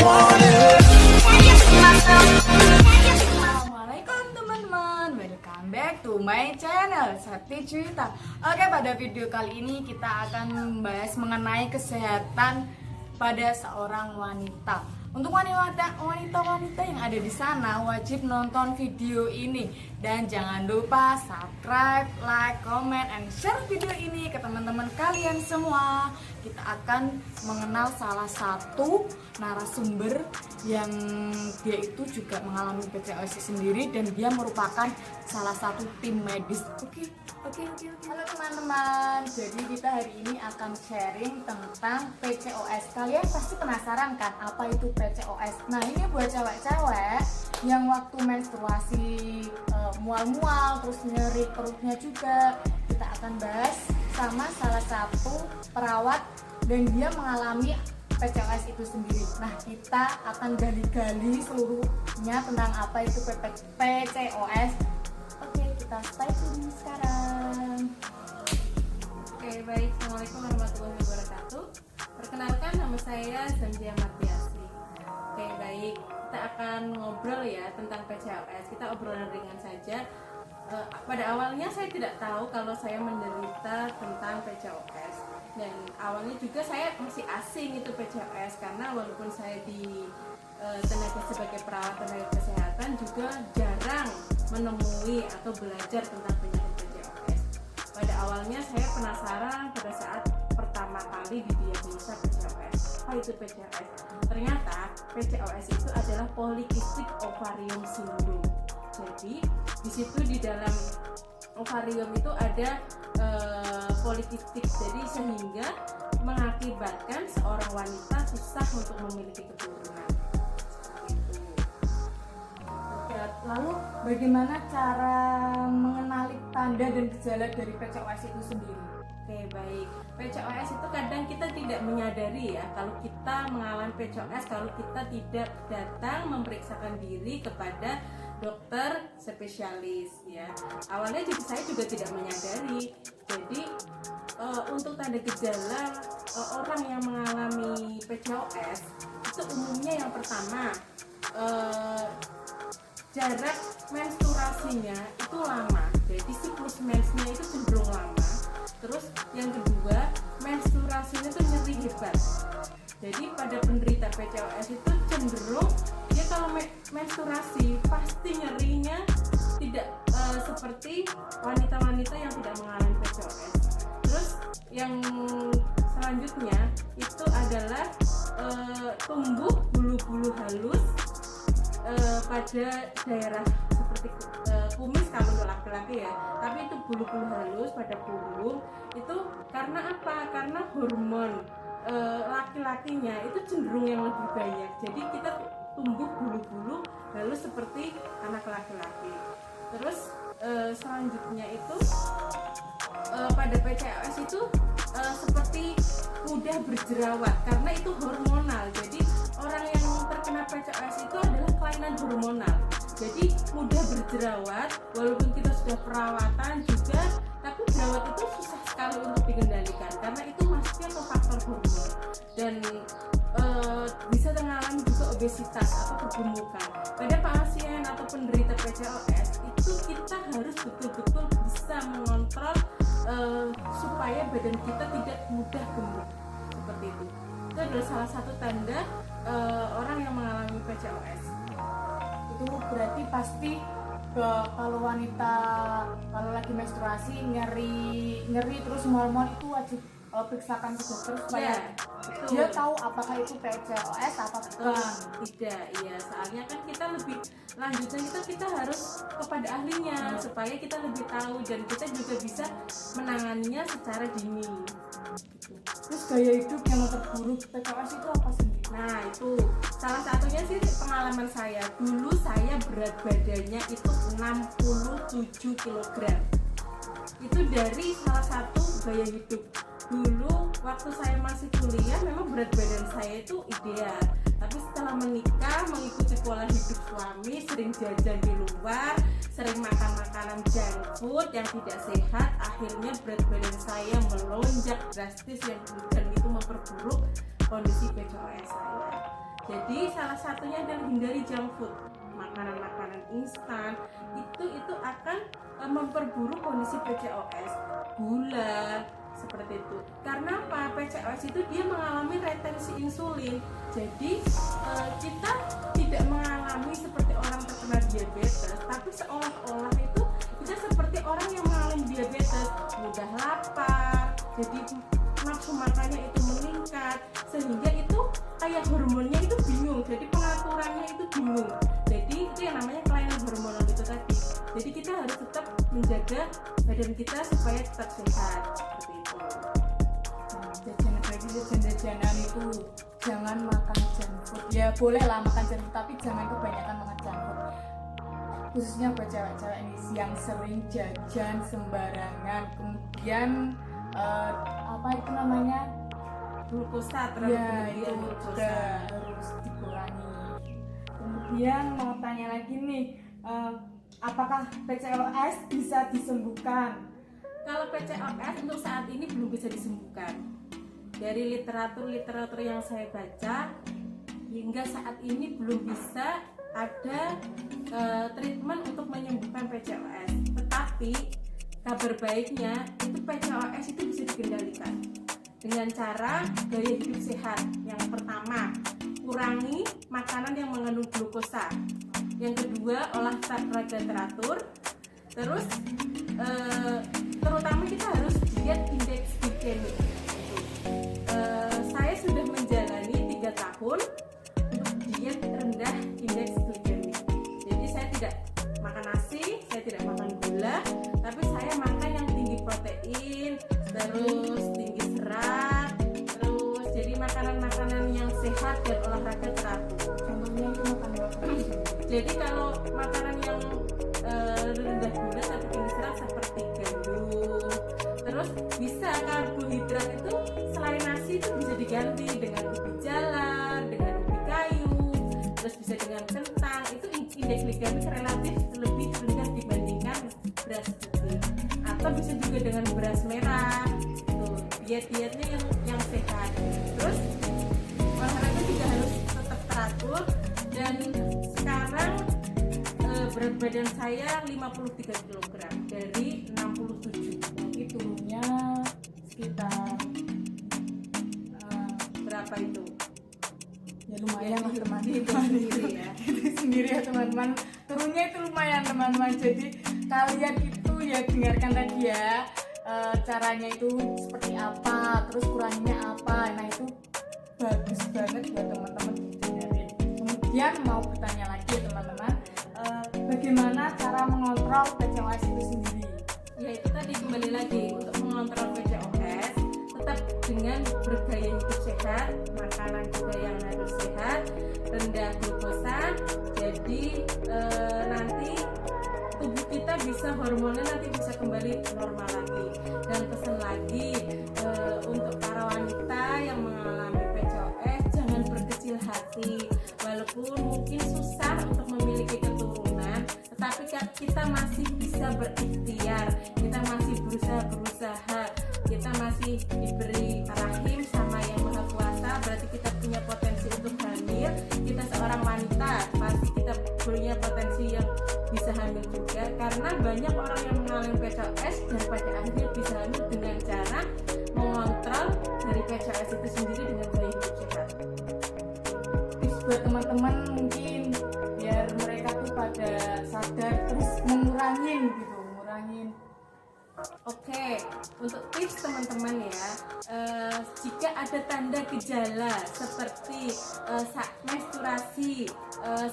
want it. Assalamualaikum teman-teman, welcome back to my channel Sakti Cerita. Oke, pada video kali ini kita akan membahas mengenai kesehatan pada seorang wanita. Untuk wanita-wanita yang ada di sana wajib nonton video ini dan jangan lupa subscribe, like, comment, and share video ini ke teman-teman kalian semua. Kita akan mengenal salah satu narasumber yang dia itu juga mengalami PCOS sendiri dan dia merupakan salah satu tim medis. Oke. Halo teman-teman, jadi kita hari ini akan sharing tentang PCOS. Kalian pasti penasaran kan apa itu PCOS? Nah, ini buat cewek-cewek yang waktu menstruasi mual-mual, terus nyeri perutnya juga. Kita akan bahas sama salah satu perawat dan dia mengalami PCOS itu sendiri. Nah, kita akan gali-gali seluruhnya tentang apa itu PCOS. Oke, kita stay tune sekarang. Oke, baik. Assalamualaikum warahmatullahi wabarakatuh. Perkenalkan, nama saya Zamzia Martiasi. Oke, baik. Kita akan ngobrol ya tentang PCOS. Kita obrolan ringan saja. Pada awalnya saya tidak tahu kalau saya menderita tentang PCOS. Dan awalnya juga saya masih asing itu PCOS karena walaupun saya di sebagai perawat tenaga kesehatan juga jarang menemui atau belajar tentang penyakit PCOS. Pada awalnya saya penasaran pada saat pertama kali didiagnosa PCOS. Apa itu PCOS? Ternyata PCOS itu adalah Polycystic Ovarium Syndrome. Jadi di situ di dalam ovarium itu ada polikistik, jadi sehingga mengakibatkan seorang wanita susah untuk memiliki keturunan. Lalu bagaimana cara mengenali tanda dan gejala dari PCOS itu sendiri? Oke, baik. PCOS itu kadang kita tidak menyadari ya kalau kita mengalami PCOS kalau kita tidak datang memeriksakan diri kepada dokter spesialis ya. Awalnya saya juga tidak menyadari. Jadi untuk tanda gejala orang yang mengalami PCOS itu umumnya yang pertama jarak menstruasinya itu lama, jadi siklus mensnya itu cenderung lama. Terus yang kedua, menstruasinya itu nyeri hebat. Jadi pada penderita PCOS itu cenderung dia kalau menstruasi pasti nyerinya tidak seperti wanita-wanita yang tidak mengalami PCOS. Terus yang selanjutnya itu adalah tumbuh bulu-bulu halus pada daerah seperti kumis kalau untuk laki-laki ya, tapi itu bulu-bulu halus pada punggung itu karena apa? Karena hormon laki-lakinya itu cenderung yang lebih banyak, jadi kita tumbuh bulu-bulu halus seperti anak laki-laki. Terus selanjutnya itu pada PCOS itu seperti mudah berjerawat karena itu hormonal. Jadi orang yang terkena PCOS itu adalah kelainan hormonal. Jadi mudah berjerawat walaupun kita sudah perawatan juga, tapi jerawat itu susah sekali untuk dikendalikan karena itu masuknya ke faktor hormon dan bisa mengalami juga obesitas atau kegemukan. Pada pasien atau penderita PCOS itu kita harus betul-betul bisa mengontrol supaya badan kita tidak mudah gemuk seperti itu. Itu adalah salah satu tanda orang yang mengalami PCOS. Itu berarti pasti kalau wanita kalau lagi menstruasi nyeri terus mual-mual itu wajib periksakan ke dokter supaya dia tahu apakah itu PCOS atau bukan. Tidak, iya, soalnya kan kita lebih lanjutnya kita harus kepada ahlinya supaya kita lebih tahu dan kita juga bisa menanganinya secara dini. Terus gaya hidup yang terburuk PCOS itu apa sih? Nah, itu salah satunya sih pengalaman saya. Dulu saya berat badannya itu 67 kg. Itu dari salah satu gaya hidup. Dulu waktu saya masih kuliah memang berat badan saya itu ideal. Tapi setelah menikah, mengikuti pola hidup suami, sering jajan di luar, sering makan makanan junk food yang tidak sehat, akhirnya berat badan saya melonjak drastis dan itu memperburuk kondisi PCOS saya. Jadi salah satunya adalah hindari junk food, makanan-makanan instan. Itu akan memperburuk kondisi PCOS, gula seperti itu. Karena apa? PCOS itu dia mengalami retensi insulin. Jadi kita tidak mengalami seperti orang terkena diabetes, tapi seolah-olah itu kita seperti orang yang mengalami diabetes, mudah lapar, jadi nafsu makannya itu meningkat, sehingga itu kayak hormonnya itu bingung, jadi pengaturannya itu bingung. Jadi itu yang namanya kelainan hormonal itu tadi. Jadi kita harus tetap menjaga badan kita supaya tetap sehat seperti itu. Jajan-jajanan itu jangan makan junk food. Ya boleh lah makan junk food, tapi jangan kebanyakan makan junk food. Khususnya buat cewek-cewek ini yang sering jajan sembarangan, kemudian apa itu namanya, Glukosa terlalu ya berlebihan, itu glukosa. juga harus dikurangi. Kemudian mau tanya lagi nih, apakah PCOS bisa disembuhkan? Kalau PCOS untuk saat ini belum bisa disembuhkan. Dari literatur yang saya baca, hingga saat ini belum bisa ada treatment untuk menyembuhkan PCOS. Tetapi kabar baiknya itu PCOS itu bisa dikendalikan dengan cara gaya hidup sehat. Yang pertama, kurangi makanan yang mengandung glukosa. Yang kedua, olahraga teratur. Terus terutama kita harus diet indeks glikemik. Saya sudah menjalani 3 tahun untuk diet rendah indeks glikemik. Jadi saya tidak makan nasi, saya tidak makan gula, tapi saya makan yang tinggi protein, terus tinggi serat, terus jadi makanan-makanan yang sehat dan olahraga teratur. Contohnya itu makan apa? Jadi kalau makanan yang rendah gula tapi tinggi serat seperti gandum, terus bisa karbohidrat itu selain nasi itu bisa diganti dengan ubi jalar, dengan ubi kayu, terus bisa dengan kentang. Itu indeks glikemik relatif lebih rendah dibandingkan beras putih, atau bisa juga dengan beras merah. Tuh, diet-dietnya yang sehat. Terus olahraga juga harus tetap teratur. Dan sekarang berat badan saya 53 kg dari 67. Berarti turunnya sekitar Berapa itu? ya lumayan lah Itu teman-teman. sendiri ya. Itu sendiri ya teman-teman, turunnya itu lumayan teman-teman. Jadi kalian itu ya dengarkan tadi ya, caranya itu seperti apa, terus kuranginya apa. Nah itu bagus banget buat teman-teman dengerin. Kemudian mau bertanya lagi ya teman-teman, bagaimana cara mengontrol PCOS itu sendiri? Ya itu tadi, kembali lagi, untuk mengontrol PCOS tetap dengan bergaya hidup sehat, makanan juga yang harus sehat, rendah glukosa. Jadi nanti tubuh kita bisa, hormonnya nanti bisa kembali normal lagi. Dan pesan lagi untuk para wanita yang mengalami PCOS, jangan berkecil hati. Walaupun mungkin susah untuk memiliki keturunan, tetapi kita masih bisa berikhtiar, kita masih berusaha, kita masih diberi rahim sama Yang Maha Kuasa. Berarti kita punya potensi untuk hamil. Kita seorang wanita, pasti kita punya potensi yang bisa hamil juga, karena banyak orang yang mengalami PCOS dan pada akhirnya bisa hamil dengan cara mengontrol dari PCOS itu sendiri dengan gaya hidup sehat. Tips buat teman-teman mungkin biar mereka tuh pada sadar terus ngurangin. Oke, untuk tips teman-teman ya, jika ada tanda gejala seperti menstruasi,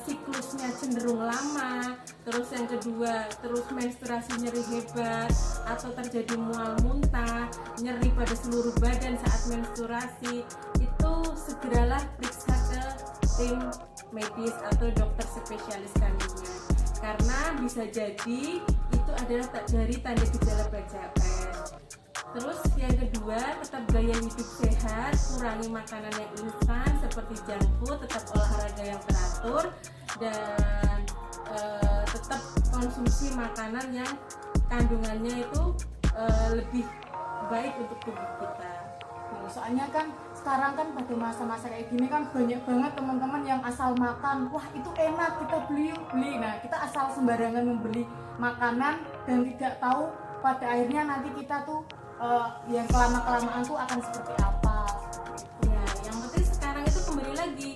siklusnya cenderung lama, terus yang kedua, terus menstruasi nyeri hebat, atau terjadi mual muntah, nyeri pada seluruh badan saat menstruasi, itu segeralah periksa ke tim medis atau dokter spesialis kandungan, karena bisa jadi itu adalah dari tanda gejala PCOS. Terus yang kedua, tetap gaya hidup sehat, kurangi makanan yang instan seperti junk food, tetap olahraga yang teratur, dan tetap konsumsi makanan yang kandungannya itu lebih baik untuk tubuh kita. Soalnya kan sekarang kan pada masa-masa kayak gini kan banyak banget teman-teman yang asal makan, wah itu enak kita beli yuk, beli. Nah kita asal sembarangan membeli makanan dan tidak tahu pada akhirnya nanti kita tuh yang kelamaan tuh akan seperti apa. Ya, yang penting sekarang itu kembali lagi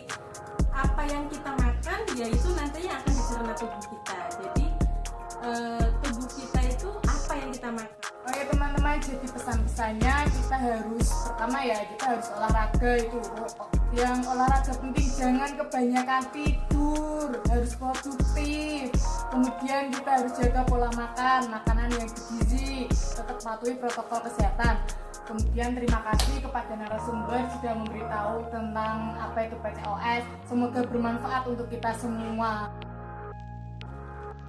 apa yang kita makan, ya itu nantinya akan dicerna tubuh kita. Jadi tubuh kita itu apa yang kita makan. Oke teman-teman, jadi pesan-pesannya kita harus pertama ya kita harus olahraga itu. Yang olahraga penting jangan kebanyakan tidur, harus produktif. Kemudian kita harus jaga pola makan, makanan yang bergizi, tetap patuhi protokol kesehatan. Kemudian terima kasih kepada narasumber sudah memberitahu tentang apa itu PCOS. Semoga bermanfaat untuk kita semua.